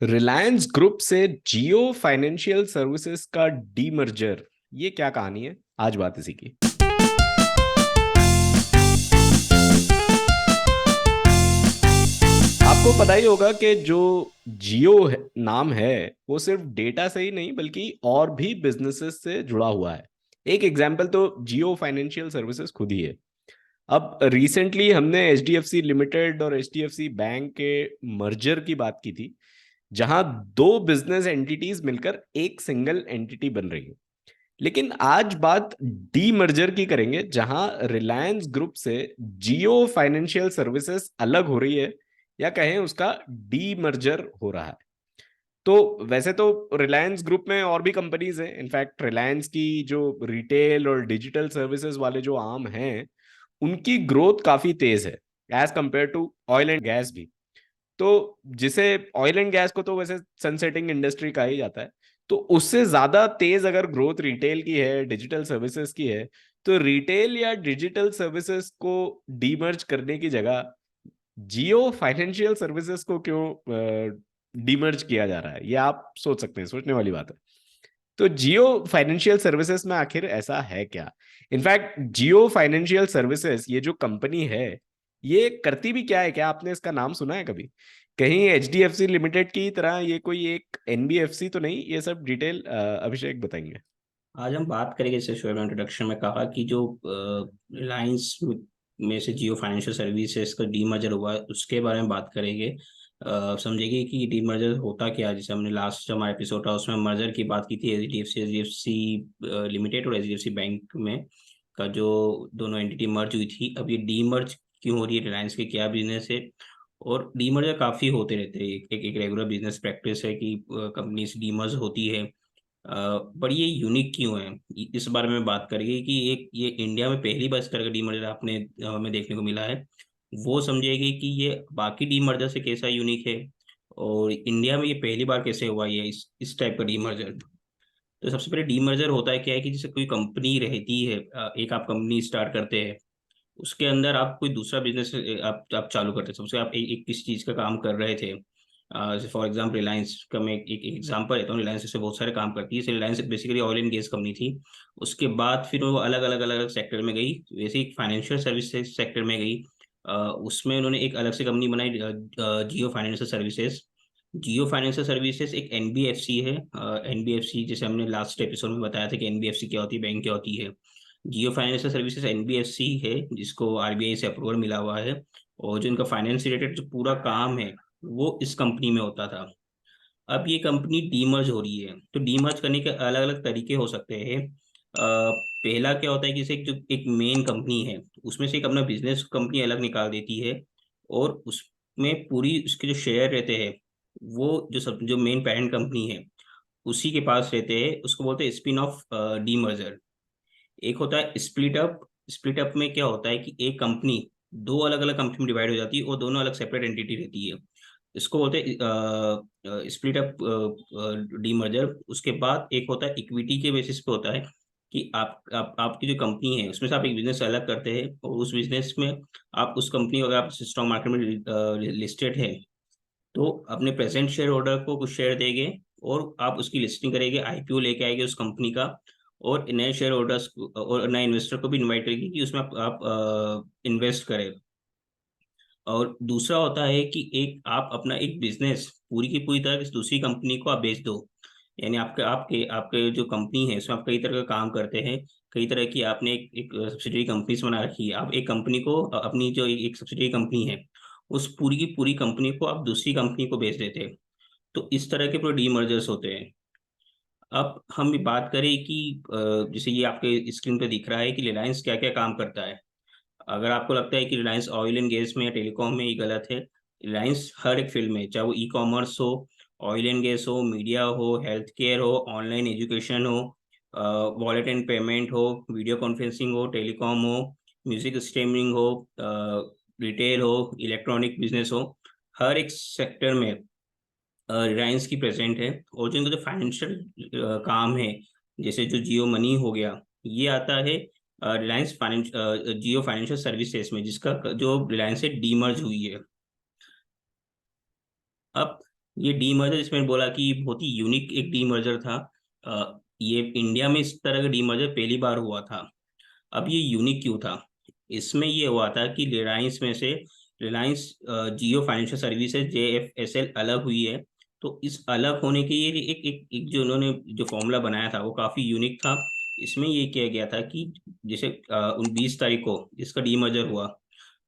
Reliance group से जियो financial services का demerger, ये क्या कहानी है? आज बात इसी की। आपको पता ही होगा कि जो नाम है वो सिर्फ डेटा से ही नहीं बल्कि और भी बिजनेसेस से जुड़ा हुआ है। एक एग्जांपल तो जियो फाइनेंशियल सर्विसेज खुद ही है। अब रिसेंटली हमने एचडीएफसी लिमिटेड और एचडीएफसी बैंक के मर्जर की बात की थी, जहां दो बिजनेस एंटिटीज मिलकर एक सिंगल एंटिटी बन रही है। लेकिन आज बात डी मर्जर की करेंगे, जहां रिलायंस ग्रुप से जियो फाइनेंशियल सर्विसेज अलग हो रही है, या कहें उसका डी मर्जर हो रहा है। तो वैसे तो रिलायंस ग्रुप में और भी कंपनीज हैं। इनफैक्ट रिलायंस की जो रिटेल और डिजिटल सर्विसेज वाले जो आर्म हैं, उनकी ग्रोथ काफी तेज है as compare to oil and gas भी। तो जिसे ऑयल एंड गैस को तो वैसे सनसेटिंग इंडस्ट्री कहा ही जाता है, तो उससे ज्यादा तेज अगर ग्रोथ रिटेल की है, डिजिटल सर्विसेज की है, तो रिटेल या डिजिटल सर्विसेज को डीमर्ज करने की जगह जियो फाइनेंशियल सर्विसेज को क्यों डीमर्ज किया जा रहा है, ये आप सोच सकते हैं, सोचने वाली बात है। तो जियो फाइनेंशियल सर्विसेज में आखिर ऐसा है क्या? इनफैक्ट जियो फाइनेंशियल सर्विसेज ये जो कंपनी है, ये करती भी क्या है? क्या आपने इसका नाम सुना है कभी? कहीं एचडीएफसी लिमिटेड की तरह ये कोई एक एनबीएफसी तो नहीं? ये सब डिटेल अभिषेक बताएंगे। आज हम बात करेंगे, जैसे शोएब ने इंट्रोडक्शन में कहा कि जो रिलायंस में से जियो फाइनेंशियल सर्विसेज का डीमर्जर हुआ है उसके बारे में बात करेंगे। समझेंगे कि डीमर्जर होता क्या है। जैसे हमने लास्ट जो हमारा एपिसोड था उसमें मर्जर की बात की थी, एचडीएफसी लिमिटेड और एचडीएफसी बैंक में का जो दोनों एंटिटी मर्ज हुई थी। अब ये डीमर्ज क्यों हो रही है, रिलायंस के क्या बिजनेस है, और डीमर्जर काफ़ी होते रहते हैं। एक रेगुलर बिजनेस प्रैक्टिस है कि कंपनीज डीमर्ज होती है। पर ये यूनिक क्यों है, इस बारे में बात करेंगे कि एक ये इंडिया में पहली बार इस तरह का डीमर्जर आपने हमें देखने को मिला है। वो समझेगी कि ये बाकी डीमर्जर से कैसा यूनिक है, और इंडिया में ये पहली बार कैसे हुआ ये इस टाइप का डीमर्जर। तो सबसे पहले डीमर्जर होता है क्या है कि जैसे कोई कंपनी रहती है, एक आप कंपनी स्टार्ट करते हैं, उसके अंदर आप कोई दूसरा बिजनेस आप चालू करते हैं। सबसे आप एक किसी चीज़ का काम कर रहे थे, जैसे फॉर एग्जांपल रिलायंस का मैं एक एग्जांपल लेता हूँ। रिलायंस से बहुत सारे काम करती है। Reliance basically oil and gas company थी। उसके बाद फिर वो अलग अलग सेक्टर में गई, वैसे ही फाइनेंशियल सर्विसेज सेक्टर में गई। उसमें उन्होंने एक अलग से कंपनी बनाई, जियो फाइनेंशियल सर्विसेज। जियो फाइनेंशियल सर्विसेज एक एनबीएफसी है। एनबीएफसी जैसे हमने लास्ट एपिसोड में बताया था कि एनबीएफसी क्या होती है, बैंक क्या होती है। जियो फाइनेंशियल सर्विसेज एनबीएफसी है जिसको आरबीआई से अप्रूवल मिला हुआ है, और जो इनका फाइनेंस रिलेटेड जो पूरा काम है वो इस कंपनी में होता था। अब ये कंपनी डीमर्ज हो रही है, तो डीमर्ज करने के अलग अलग तरीके हो सकते हैं। पहला क्या होता है कि जैसे जो एक मेन कंपनी है उसमें से एक अपना बिजनेस कंपनी अलग निकाल देती है, और उसमें पूरी उसके जो शेयर रहते हैं वो जो मेन पेरेंट कंपनी है उसी के पास रहते हैं। उसको बोलते हैं स्पिन ऑफ डीमर्जर। एक होता है स्प्लिट अप। स्प्लिट अप में क्या होता है कि एक कंपनी दो अलग अलग कंपनी में डिवाइड हो जाती है और दोनों अलग सेपरेट एंटिटी रहती है। इसको बोलते हैं स्प्लिट अप डीमर्जर। उसके बाद एक होता है इक्विटी के बेसिस पे होता है कि आपकी जो कंपनी है उसमें से आप एक बिजनेस अलग करते हैं, और उस बिजनेस में आप उस कंपनी, अगर आप स्टॉक मार्केट में लिस्टेड है, तो अपने प्रेजेंट शेयर होल्डर को कुछ शेयर देंगे, और आप उसकी लिस्टिंग करेंगे, आईपीओ लेके आएंगे उस कंपनी का, और नए शेयर होल्डर्स और नए इन्वेस्टर को भी इनवाइट करेंगे कि उसमें आप इन्वेस्ट करें। और दूसरा होता है कि एक आप अपना एक बिजनेस पूरी की पूरी तरह किसी दूसरी कंपनी को आप बेच दो। यानी आपके आपके आपके जो कंपनी है उसमें आप कई तरह का काम करते हैं। कई तरह की आपने एक सब्सिडरी कंपनीज बना रखी है। आप एक कंपनी को अपनी जो एक सब्सिडरी कंपनी है उस पूरी की पूरी कंपनी को आप दूसरी कंपनी को बेच देते हैं। तो इस तरह के पूरे डीमर्जर्स होते हैं। अब हम भी बात करें कि जैसे ये आपके स्क्रीन पे दिख रहा है कि रिलायंस क्या क्या काम करता है। अगर आपको लगता है कि रिलायंस ऑयल एंड गैस में या टेलीकॉम में, ये गलत है। रिलायंस हर एक फील्ड में, चाहे वो ई कॉमर्स हो, ऑयल एंड गैस हो, मीडिया हो, हेल्थ केयर हो, ऑनलाइन एजुकेशन हो, वॉलेट एंड पेमेंट हो, वीडियो कॉन्फ्रेंसिंग हो, टेलीकॉम हो, म्यूजिक स्ट्रीमिंग हो, रिटेल हो, इलेक्ट्रॉनिक बिजनेस हो, हर एक सेक्टर में रिलायंस की प्रेजेंट है। और जो इनका जो फाइनेंशियल काम है, जैसे जो जियो मनी हो गया, ये आता है रिलायंस फाइनेंस जियो फाइनेंशियल सर्विसेज में, जिसका जो रिलायंस से डीमर्ज हुई है। अब ये डीमर्जर इसमें बोला कि बहुत ही यूनिक एक डीमर्जर था। ये इंडिया में इस तरह का डीमर्जर पहली बार हुआ था। अब ये यूनिक क्यों था? इसमें ये हुआ था कि रिलायंस में से रिलायंस जियो फाइनेंशियल सर्विसेज JFSL अलग हुई है। तो इस अलग होने के ये एक जो उन्होंने जो फॉर्मूला बनाया था वो काफी यूनिक था। इसमें ये किया गया था कि जैसे 20 तारीख को इसका डीमर्जर हुआ,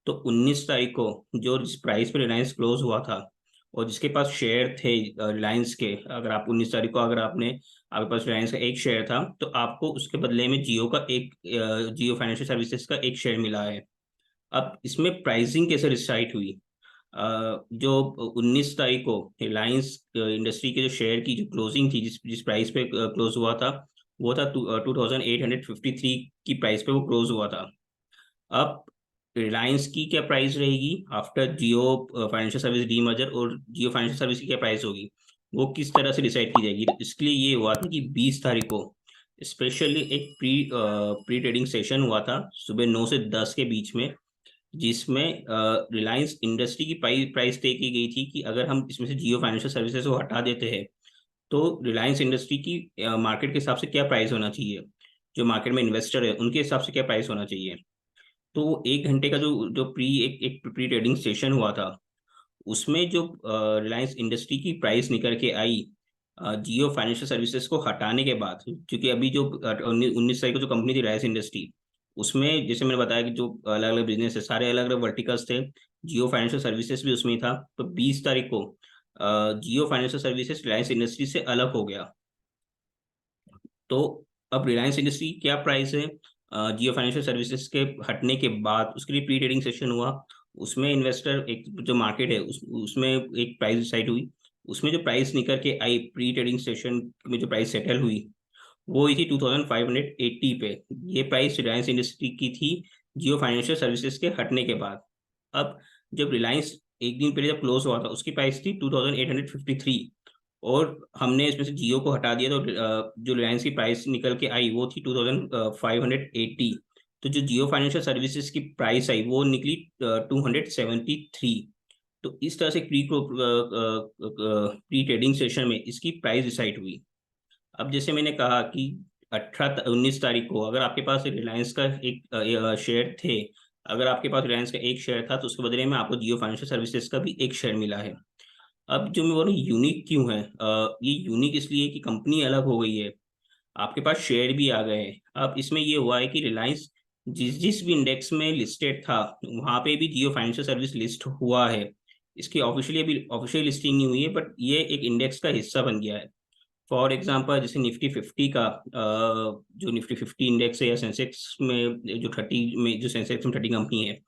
तो 19 तारीख को जो जिस प्राइस पे रिलायंस क्लोज हुआ था और जिसके पास शेयर थे रिलायंस के, अगर आप 19 तारीख को अगर आपके पास रिलायंस का एक शेयर था तो आपको उसके बदले में जियो का एक जियो फाइनेंशियल सर्विसेज का एक शेयर मिला है। अब इसमें प्राइसिंग कैसे डिसाइड हुई? जो 19 तारीख को रिलायंस इंडस्ट्री के जो शेयर की जो क्लोजिंग थी, जिस जिस प्राइस पे क्लोज हुआ था, वो था 2853 की प्राइस पे वो क्लोज हुआ था। अब रिलायंस की क्या प्राइस रहेगी आफ्टर जियो फाइनेंशियल सर्विस डीमर्जर, और जियो फाइनेंशियल सर्विस की क्या प्राइस होगी, वो किस तरह से डिसाइड की जाएगी? तो इसके लिए ये हुआ था कि 20 तारीख को स्पेशली एक प्री ट्रेडिंग सेशन हुआ था सुबह 9 से 10 के बीच में, जिसमें रिलायंस इंडस्ट्री की प्राइस तय की गई थी कि अगर हम इसमें से जियो फाइनेंशियल सर्विसेज को हटा देते हैं तो रिलायंस इंडस्ट्री की मार्केट के हिसाब से क्या प्राइस होना चाहिए, जो मार्केट में इन्वेस्टर है उनके हिसाब से क्या प्राइस होना चाहिए। तो 1 घंटे का जो जो प्री एक प्री ट्रेडिंग सेशन हुआ था, उसमें जो रिलायंस इंडस्ट्री की प्राइस निकल के आई जियो फाइनेंशियल सर्विसेज को हटाने के बाद, क्योंकि अभी जो 19 तारीख को जो कंपनी थी रिलायंस इंडस्ट्री, उसमें जैसे मैंने बताया कि जो अलग अलग बिजनेस है सारे अलग अलग वर्टिकल्स थे, जियो फाइनेंशियल सर्विसेज भी उसमें ही था। तो 20 तारीख को जियो फाइनेंशियल सर्विसेज रिलायंस इंडस्ट्री से अलग हो गया। तो अब रिलायंस इंडस्ट्री की क्या प्राइस है जियो फाइनेंशियल सर्विसेज के हटने के बाद, उसके लिए प्री ट्रेडिंग सेशन हुआ। उसमें इन्वेस्टर एक जो मार्केट है उसमें एक प्राइस डिसाइड हुई। उसमें जो प्राइस निकल के आई प्री ट्रेडिंग सेशन में, जो प्राइस सेटल हुई वो हुई थी 2580 पे। ये प्राइस रिलायंस इंडस्ट्री की थी जियो फाइनेंशियल सर्विसेज के हटने के बाद। अब जब रिलायंस एक दिन पहले जब क्लोज हुआ था उसकी प्राइस थी 2853, और हमने इसमें से जियो को हटा दिया तो जो रिलायंस की प्राइस निकल के आई वो थी 2580। तो जो जियो फाइनेंशियल सर्विसेज की प्राइस आई वो निकली 273। तो इस तरह से प्री ट्रेडिंग सेशन में इसकी प्राइस डिसाइड हुई। अब जैसे मैंने कहा कि 19 तारीख को अगर आपके पास रिलायंस का एक शेयर थे, अगर आपके पास रिलायंस का एक शेयर था तो उसके बदले में आपको जियो फाइनेंशियल सर्विसेज का भी एक शेयर मिला है। अब जो मैं बोलूँ यूनिक क्यों है, ये यूनिक इसलिए कि कंपनी अलग हो गई है, आपके पास शेयर भी आ गए हैं। अब इसमें ये हुआ है कि रिलायंस जिस जिस भी इंडेक्स में लिस्टेड था वहां पे भी जियो फाइनेंशियल सर्विस लिस्ट हुआ है। इसकी ऑफिशियली अभी ऑफिशियल लिस्टिंग नहीं हुई है, बट ये एक इंडेक्स का हिस्सा बन गया है। फॉर एग्जांपल जैसे निफ्टी 50 का जो निफ्टी 50 इंडेक्स है, या सेंसेक्स में जो 30 में जो सेंसेक्स में 30 कंपनी है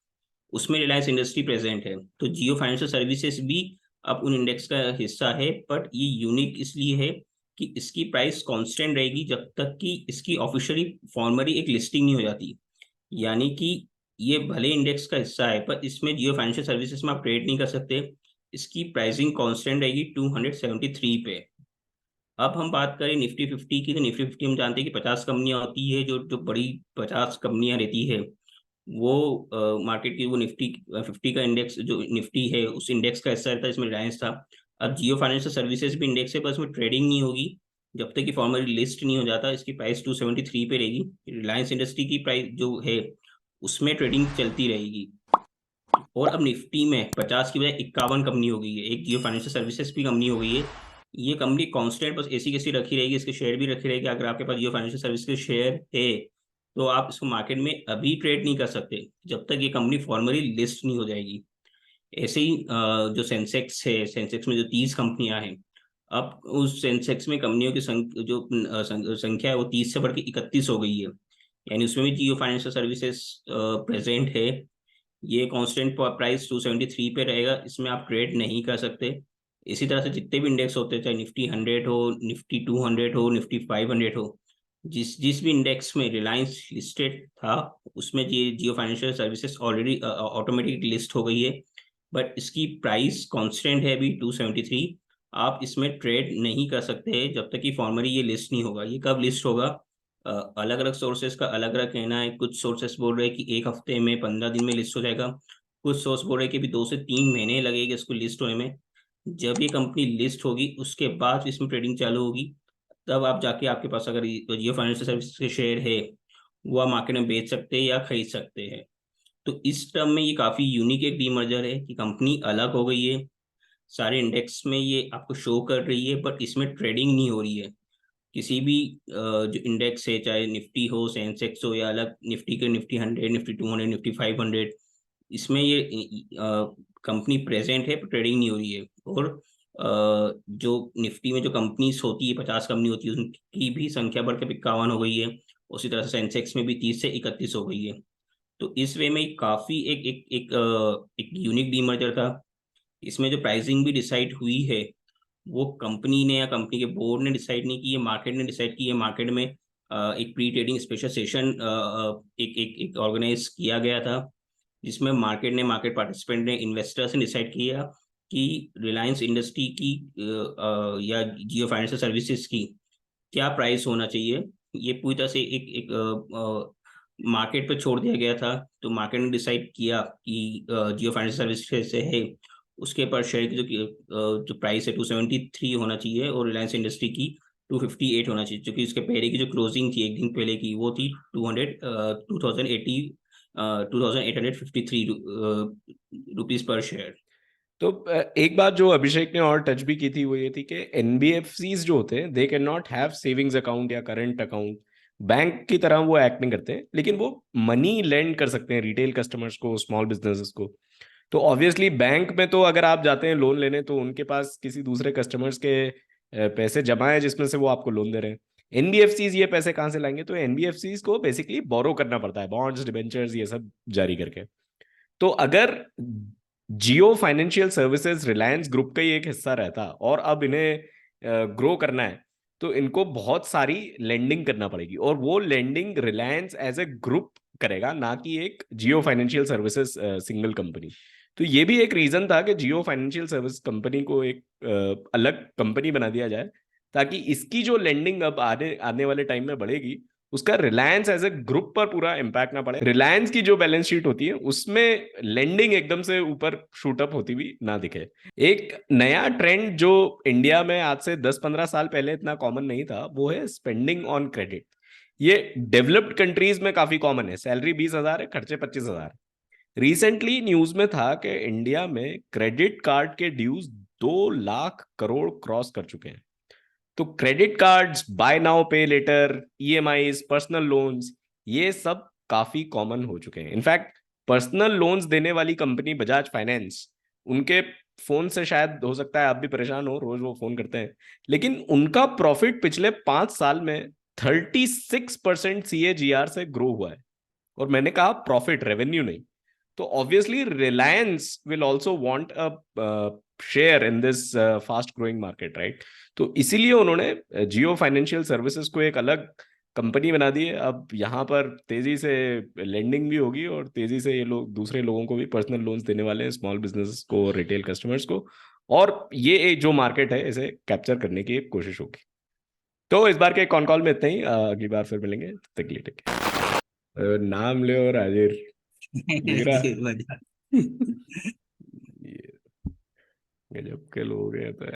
उसमें रिलायंस इंडस्ट्री प्रेजेंट है। तो जियो फाइनेंशियल सर्विसेज भी अब उन इंडेक्स का हिस्सा है, बट ये यूनिक इसलिए है कि इसकी प्राइस कांस्टेंट रहेगी जब तक कि इसकी ऑफिशियली फॉर्मली एक लिस्टिंग नहीं हो जाती। यानी कि ये भले इंडेक्स का हिस्सा है पर इसमें जियो फाइनेंशियल सर्विसेज में आप ट्रेड नहीं कर सकते। इसकी प्राइसिंग कांस्टेंट रहेगी 273 पे। अब हम बात करें निफ्टी 50 की, तो निफ्टी 50 हम जानते हैं कि 50 कंपनियां होती है, जो जो बड़ी 50 कंपनियां रहती है वो मार्केट की वो निफ्टी 50 का इंडेक्स जो निफ्टी है उस इंडेक्स का हिस्सा रहता है, इसमें रिलायंस था। अब जियो फाइनेंशियल सर्विसेज भी इंडेक्स है पर उसमें ट्रेडिंग नहीं होगी जब तक कि फॉर्मली लिस्ट नहीं हो जाता। इसकी प्राइस 273 पे रहेगी। रिलायंस इंडस्ट्री की प्राइस जो है उसमें ट्रेडिंग चलती रहेगी। और अब निफ्टी में 50 की बजाय 51 कंपनी हो गई है, एक जियो फाइनेंशियल सर्विसेज की कंपनी हो गई है। ये कंपनी कांस्टेंट बस ऐसी कैसी रखी रहेगी, इसके शेयर भी रखे रहेगी। अगर आपके पास जियो फाइनेंशियल सर्विस के शेयर है तो आप इसको मार्केट में अभी ट्रेड नहीं कर सकते जब तक ये कंपनी फॉर्मली लिस्ट नहीं हो जाएगी। ऐसे ही जो सेंसेक्स है, सेंसेक्स में जो 30 कंपनियां हैं, अब उस सेंसेक्स में कंपनियों की संख्या है वो 30 से बढ़ के 31 हो गई है। यानी उसमें भी जियो फाइनेंशियल सर्विसेज प्रेजेंट है। ये कांस्टेंट प्राइस 273 पे रहेगा, इसमें आप ट्रेड नहीं कर सकते। इसी तरह से जितने भी इंडेक्स होते हैं, चाहे निफ्टी 100 हो, निफ्टी 200 हो, निफ्टी 500 हो, जिस जिस भी इंडेक्स में रिलायंस लिस्टेड था उसमें ये Jio financial services already automatic list हो गई है। बट इसकी प्राइस कांस्टेंट है अभी 273। आप इसमें ट्रेड नहीं कर सकते जब तक कि फॉर्मली ये लिस्ट नहीं होगा। ये कब लिस्ट होगा? अलग अलग सोर्सेज का अलग अलग कहना है। कुछ सोर्सेस बोल रहे हैं कि एक हफ्ते में, 15 दिन में लिस्ट हो जाएगा। कुछ सोर्स बोल रहे हैं कि भी 2 से 3 महीने लगेगा इसको लिस्ट होने में। जब ये कंपनी लिस्ट होगी उसके बाद इसमें ट्रेडिंग चालू होगी, तब आप जाके, आपके पास अगर जियो फाइनेंशियल सर्विस के शेयर है, वो आप मार्केट में बेच सकते हैं या खरीद सकते हैं। तो इस टर्म में ये काफी यूनिक एक डीमर्जर है कि कंपनी अलग हो गई है, सारे इंडेक्स में ये आपको शो कर रही है, बट इसमें ट्रेडिंग नहीं हो रही है। किसी भी जो इंडेक्स है, चाहे निफ्टी हो, सेंसेक्स हो, या अलग निफ्टी के निफ्टी 100, निफ्टी 200, निफ्टी 500, इसमें ये कंपनी प्रेजेंट है पर ट्रेडिंग नहीं हो रही है। और जो निफ्टी में जो कंपनीज होती है, 50 कंपनी होती है, उनकी भी संख्या बढ़कर 51 हो गई है। उसी तरह से सेंसेक्स में भी 30 से 31 हो गई है। तो इस वे में काफी एक यूनिक डीमर्जर था। इसमें जो प्राइसिंग भी डिसाइड हुई है, वो कंपनी ने या कंपनी के बोर्ड ने डिसाइड नहीं की, ये मार्केट ने डिसाइड की है। मार्केट में एक प्री ट्रेडिंग स्पेशल सेशन एक एक एक ऑर्गेनाइज किया गया था, जिसमें मार्केट पार्टिसिपेंट ने, इन्वेस्टर्स ने डिसाइड किया कि रिलायंस इंडस्ट्री की या जियो फाइनेंशियल सर्विसेज की क्या प्राइस होना चाहिए। ये पूरी तरह से एक एक मार्केट पे छोड़ दिया गया था। तो मार्केट ने डिसाइड किया कि जियो फाइनेंशियल सर्विसेज से है, उसके पर शेयर की जो प्राइस है 273 होना चाहिए, और रिलायंस इंडस्ट्री की 258 होना चाहिए, क्योंकि उसके पहले की जो क्लोजिंग थी एक दिन पहले की, वो थी 2853 रुपीज पर शेयर। तो एक बात जो अभिषेक ने और टच भी की थी वो ये थी कि एनबीएफसीज जो होते हैं they can not have savings account या करंट अकाउंट। बैंक की तरह वो एक्ट नहीं करते हैं, लेकिन वो मनी लेंड कर सकते हैं रिटेल कस्टमर्स को, स्मॉल बिजनेसेस को। तो ऑब्वियसली बैंक में तो अगर आप जाते हैं लोन लेने तो उनके पास किसी दूसरे कस्टमर्स के पैसे जमा है जिसमें से वो आपको लोन दे रहे हैं। एनबीएफसीज ये पैसे कहाँ से लाएंगे? तो एनबीएफसीज को बेसिकली बोरो करना पड़ता है, बॉन्ड्स, डिबेंचर्स, ये सब जारी करके। तो अगर जियो फाइनेंशियल सर्विसेज रिलायंस ग्रुप का ही एक हिस्सा रहता और अब इन्हें ग्रो करना है, तो इनको बहुत सारी लेंडिंग करना पड़ेगी, और वो lending Reliance as a group करेगा, ना कि एक Jio financial services single company. तो ये भी एक रीजन था कि जियो फाइनेंशियल सर्विस कंपनी को एक अलग कंपनी बना दिया जाए, ताकि इसकी जो लेंडिंग अब आने आने वाले टाइम में बढ़ेगी, उसका रिलायंस एज ए ग्रुप पर पूरा इम्पैक्ट ना पड़े। रिलायंस की जो बैलेंस शीट होती है उसमें लेंडिंग एकदम से ऊपर शूट अप होती हुई ना दिखे। एक नया ट्रेंड जो इंडिया में आज से 10-15 साल पहले इतना कॉमन नहीं था, वो है स्पेंडिंग ऑन क्रेडिट। ये डेवलप्ड कंट्रीज में काफी कॉमन है। सैलरी 20,000 है, खर्चे 25,000। रिसेंटली न्यूज में था कि इंडिया में क्रेडिट कार्ड के ड्यूज 2 लाख करोड़ क्रॉस कर चुके हैं। तो क्रेडिट कार्ड्स, बाय नाउ पे लेटर, ईएमआईज, पर्सनल लोन्स, ये सब काफी कॉमन हो चुके हैं। इनफैक्ट पर्सनल लोन्स देने वाली कंपनी बजाज फाइनेंस, उनके फोन से शायद हो सकता है आप भी परेशान हो, रोज वो फोन करते हैं, लेकिन उनका प्रॉफिट पिछले 5 साल में 36% सीएजीआर से ग्रो हुआ है। और मैंने कहा प्रॉफिट, रेवेन्यू नहीं। तो obviously Reliance will also want a share in this fast growing market, right? तो इसीलिए उन्होंने जियो फाइनेंशियल सर्विसेज को एक अलग कंपनी बना दी है। अब यहाँ पर तेजी से लेंडिंग भी होगी, और तेजी से ये लोग दूसरे लोगों को भी पर्सनल लोन्स देने वाले हैं, स्मॉल बिजनेस को, रिटेल कस्टमर्स को। और ये एक जो मार्केट है इसे कैप्चर करने की एक कोशिश होगी। तो इस बार के कॉन कॉल में इतना ही। अगली बार फिर मिलेंगे, तब तक के लिए टेक केयर। नाम ले और हाजिर दिख रहा। मजा। ये गजब के लोग हैं तो।